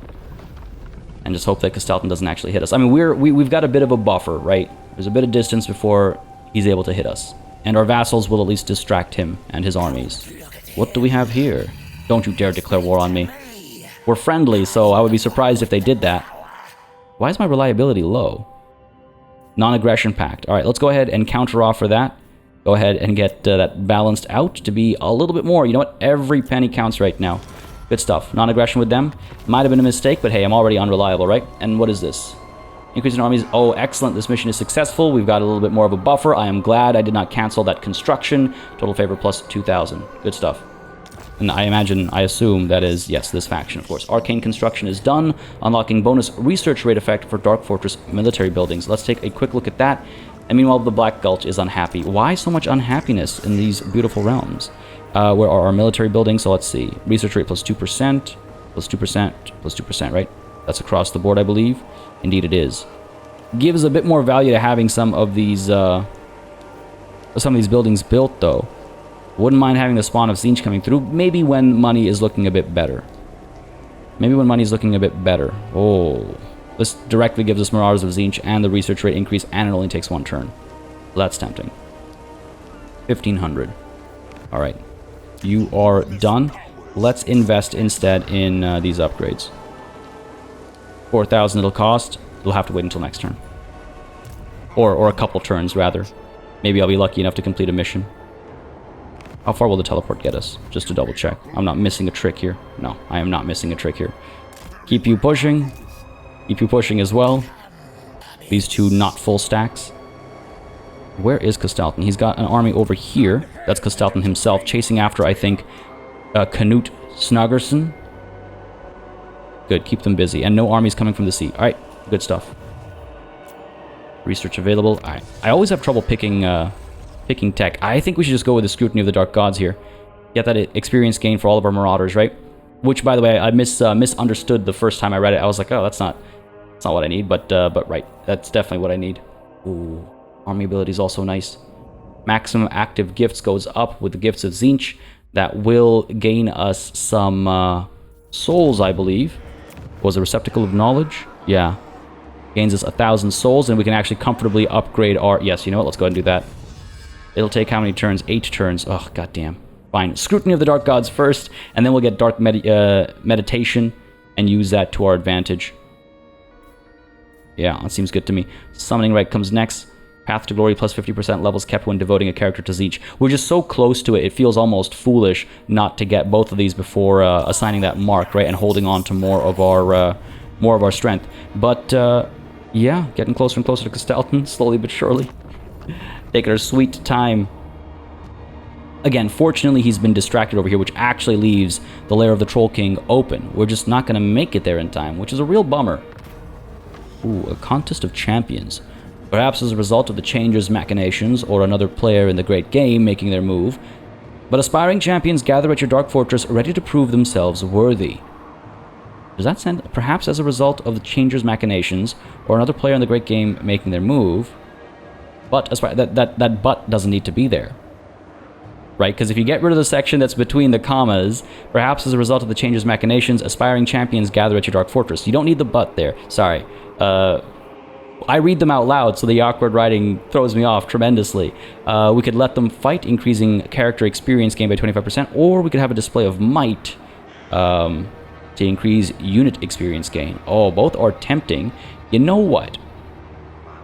And just hope that Castalton doesn't actually hit us. I mean, we've got a bit of a buffer, right? There's a bit of distance before he's able to hit us. And our vassals will at least distract him and his armies. What do we have here? Don't you dare declare war on me. We're friendly, so I would be surprised if they did that. Why is my reliability low? Non-aggression pact. Alright, let's go ahead and counter-offer that. Go ahead and get that balanced out to be a little bit more. You know what? Every penny counts right now. Good stuff. Non-aggression with them. Might have been a mistake, but hey, I'm already unreliable, right? And what is this? Increase in armies. Oh, excellent. This mission is successful. We've got a little bit more of a buffer. I am glad I did not cancel that construction. Total favor plus 2,000. Good stuff. And I assume that is, yes, this faction, of course. Arcane construction is done, unlocking bonus research rate effect for Dark Fortress military buildings. Let's take a quick look at that. And meanwhile, the Black Gulch is unhappy. Why so much unhappiness in these beautiful realms? Where are our military buildings? So let's see. Research rate plus 2%, plus 2%, plus 2%, right? That's across the board, I believe. Indeed it is. Gives a bit more value to having some of these buildings built, though. Wouldn't mind having the spawn of Tzeentch coming through. Maybe when money is looking a bit better. Maybe when money is looking a bit better. Oh. This directly gives us Marauders of Tzeentch and the research rate increase, and it only takes 1 turn. Well, that's tempting. 1,500. Alright. You are done. Let's invest instead in these upgrades. 4,000 it'll cost. You'll have to wait until next turn. Or a couple turns, rather. Maybe I'll be lucky enough to complete a mission. How far will the teleport get us? Just to double check. I'm not missing a trick here. No, I am not missing a trick here. Keep you pushing. Keep you pushing as well. These two not full stacks. Where is Castalton? He's got an army over here. That's Castalton himself, chasing after, I think, Knut Snuggerson. Good, keep them busy. And no armies coming from the sea. Alright, good stuff. Research available. Alright. I always have trouble picking tech. I think we should just go with the Scrutiny of the Dark Gods here. Get that experience gain for all of our Marauders, right? Which, by the way, I misunderstood the first time I read it. I was like, oh, that's not what I need, but right. That's definitely what I need. Ooh. Army ability is also nice. Maximum active gifts goes up with the gifts of Tzeentch. That will gain us some souls, I believe. Was a receptacle of knowledge? Yeah. Gains us 1,000 souls, and we can actually comfortably upgrade our... Yes, you know what? Let's go ahead and do that. It'll take how many turns? 8 turns. Oh, goddamn. Fine. Scrutiny of the Dark Gods first, and then we'll get Dark Meditation and use that to our advantage. Yeah, that seems good to me. Summoning Rite comes next. Path to Glory plus 50% levels kept when devoting a character to Tzeentch. We're just so close to it, it feels almost foolish not to get both of these before assigning that mark, right? And holding on to more of our strength. But, yeah, getting closer and closer to Castelton, slowly but surely. Taking our sweet time. Again, fortunately, he's been distracted over here, which actually leaves the lair of the Troll King open. We're just not going to make it there in time, which is a real bummer. Ooh, a contest of champions. Perhaps as a result of the Changer's machinations, or another player in the great game making their move. But aspiring champions gather at your Dark Fortress, ready to prove themselves worthy. Does that sound perhaps as a result of the Changer's machinations, or another player in the great game making their move? But as far that but doesn't need to be there. Right? Because if you get rid of the section that's between the commas, perhaps as a result of the Changer's machinations, aspiring champions gather at your Dark Fortress. You don't need the but there. Sorry. I read them out loud, so the awkward writing throws me off tremendously. We could let them fight, increasing character experience gain by 25%, or we could have a display of might to increase unit experience gain. Oh, both are tempting. You know what?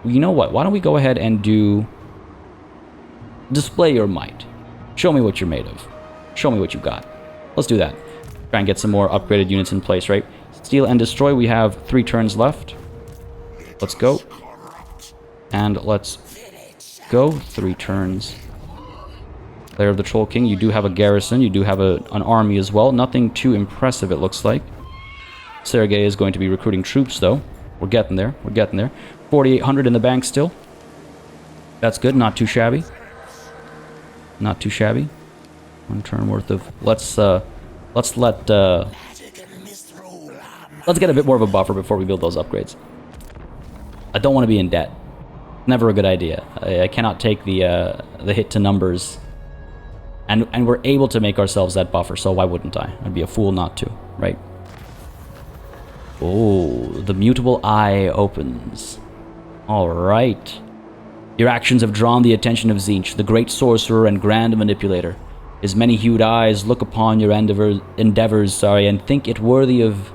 Why don't we go ahead and do display your might. Show me what you're made of. Show me what you got. Let's do that. Try and get some more upgraded units in place, right? Steal and destroy. We have 3 turns left. Let's go. And let's go. 3 turns. Lair of the Troll King. You do have a garrison. You do have an army as well. Nothing too impressive, it looks like. Sergei is going to be recruiting troops, though. We're getting there. We're getting there. 4,800 in the bank still. That's good. Not too shabby. Not too shabby. 1 turn worth of... Let's get a bit more of a buffer before we build those upgrades. I don't want to be in debt. Never a good idea. I cannot take the hit to numbers. And we're able to make ourselves that buffer, so why wouldn't I? I'd be a fool not to, right? Oh, the mutable eye opens. Alright. Your actions have drawn the attention of Tzeentch, the great sorcerer and grand manipulator. His many-hued eyes look upon your endeavors, and think it worthy of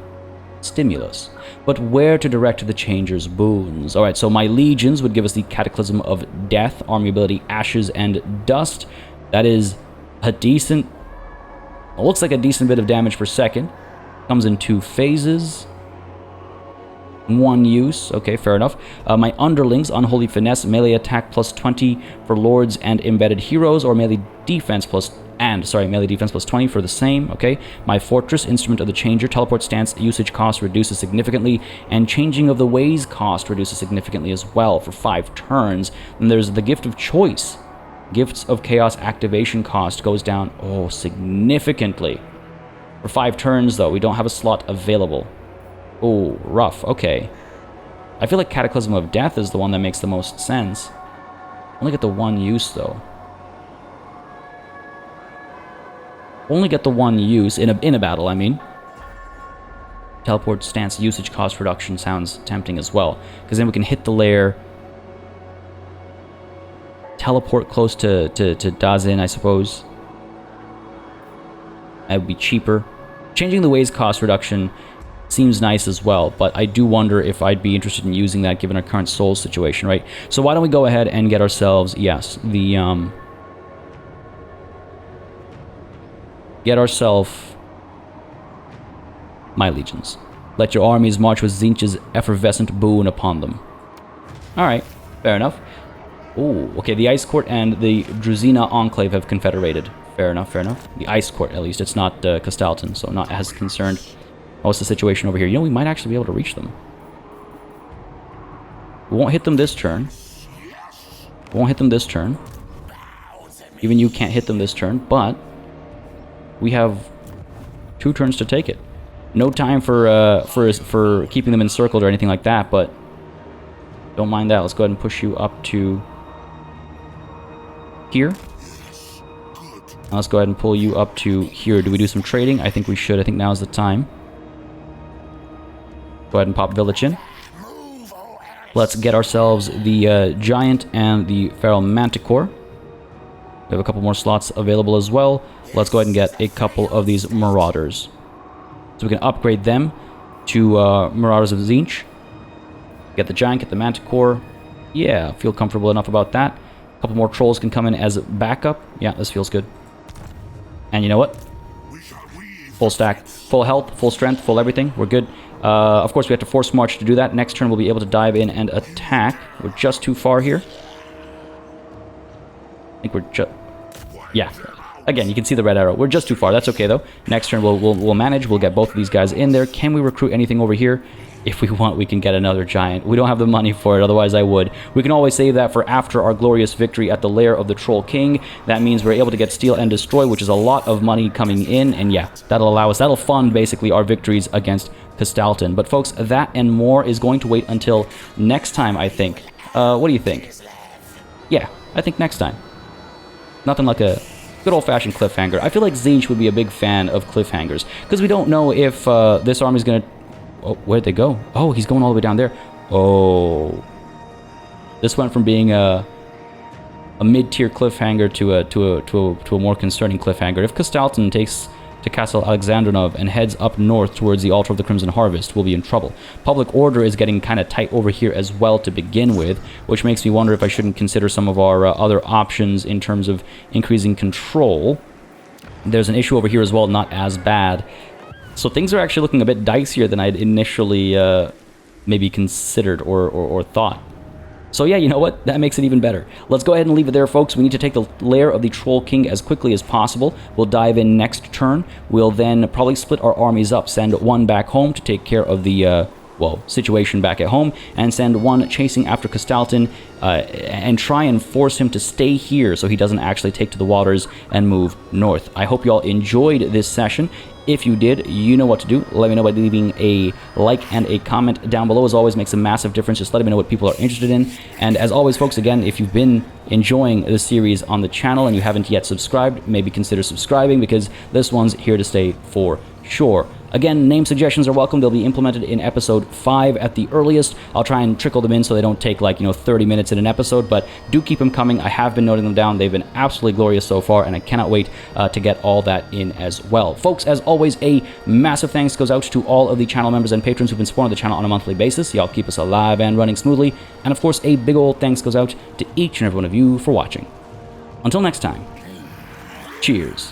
stimulus. But where to direct the Changer's boons? Alright, so my legions would give us the Cataclysm of Death, army ability Ashes and Dust. That is a decent... looks like a decent bit of damage per second. Comes in 2 phases. 1 use. Okay, fair enough. My underlings, Unholy Finesse, melee attack plus 20 for lords and embedded heroes, or melee defense plus 20 for the same. Okay. My fortress, Instrument of the Changer, teleport stance usage cost reduces significantly, and changing of the ways cost reduces significantly as well for 5 turns. Then there's the Gift of Choice. Gifts of Chaos activation cost goes down, significantly. For 5 turns, though, we don't have a slot available. Oh, rough. Okay. I feel like Cataclysm of Death is the one that makes the most sense. Only get the 1 use, though. Only get the 1 use in a battle, I mean. Teleport stance usage cost reduction sounds tempting as well, because then we can hit the lair. Teleport close to Dazin, I suppose. That would be cheaper. Changing the ways cost reduction seems nice as well, but I do wonder if I'd be interested in using that given our current soul situation, right? So why don't we go ahead and get ourselves, yes, get ourselves my legions. Let your armies march with Tzeentch's effervescent boon upon them. Alright, fair enough. Oh, okay, the Ice Court and the Druzina Enclave have confederated. Fair enough, fair enough. The Ice Court, at least. It's not Castalton, so not as concerned. What's the situation over here? You know, we might actually be able to reach them. We won't hit them this turn. We won't hit them this turn. Even you can't hit them this turn, but we have 2 turns to take it. No time for keeping them encircled or anything like that, but don't mind that. Let's go ahead and push you up to here. Now let's go ahead and pull you up to here. Do we do some trading? I think we should. I think now's the time. Go ahead and pop Vilitch in. Let's get ourselves the Giant and the Feral Manticore. We have a couple more slots available as well. Let's go ahead and get a couple of these Marauders. So we can upgrade them to Marauders of Tzeentch. Get the giant, get the manticore. Yeah, feel comfortable enough about that. A couple more trolls can come in as backup. Yeah, this feels good. And you know what? Full stack, full health, full strength, full everything. We're good. Of course, we have to force march to do that. Next turn, we'll be able to dive in and attack. We're just too far here. I think we're just... Yeah. Again, you can see the red arrow. We're just too far. That's okay, though. Next turn, we'll manage. We'll get both of these guys in there. Can we recruit anything over here? If we want, we can get another giant. We don't have the money for it, otherwise I would. We can always save that for after our glorious victory at the lair of the Troll King. That means we're able to get Steal and Destroy, which is a lot of money coming in. And yeah, that'll fund basically our victories against Castalton. But folks, that and more is going to wait until next time, I think. What do you think? Yeah, I think next time. Nothing like a good old-fashioned cliffhanger. I feel like Tzeentch would be a big fan of cliffhangers, because we don't know if this army's going to... Oh, where'd they go? Oh, he's going all the way down there. Oh. This went from being a mid-tier cliffhanger to a more concerning cliffhanger. If Castalton takes to Castle Alexandrinov and heads up north towards the Altar of the Crimson Harvest, we'll be in trouble. Public order is getting kind of tight over here as well to begin with, which makes me wonder if I shouldn't consider some of our other options in terms of increasing control. There's an issue over here as well, not as bad. So things are actually looking a bit dicier than I'd initially maybe considered or thought. So yeah, you know what? That makes it even better. Let's go ahead and leave it there, folks. We need to take the lair of the Troll King as quickly as possible. We'll dive in next turn. We'll then probably split our armies up, send one back home to take care of the... situation back at home, and send one chasing after Castalton and try and force him to stay here so he doesn't actually take to the waters and move north. I hope you all enjoyed this session. If you did, you know what to do. Let me know by leaving a like and a comment down below. As always, makes a massive difference. Just let me know what people are interested in. And as always, folks, again, if you've been enjoying the series on the channel and you haven't yet subscribed, maybe consider subscribing, because this one's here to stay for sure. Again, name suggestions are welcome. They'll be implemented in episode 5 at the earliest. I'll try and trickle them in so they don't take, like, 30 minutes in an episode, but do keep them coming. I have been noting them down. They've been absolutely glorious so far, and I cannot wait to get all that in as well. Folks, as always, a massive thanks goes out to all of the channel members and patrons who've been supporting the channel on a monthly basis. Y'all keep us alive and running smoothly. And of course, a big old thanks goes out to each and every one of you for watching. Until next time, cheers.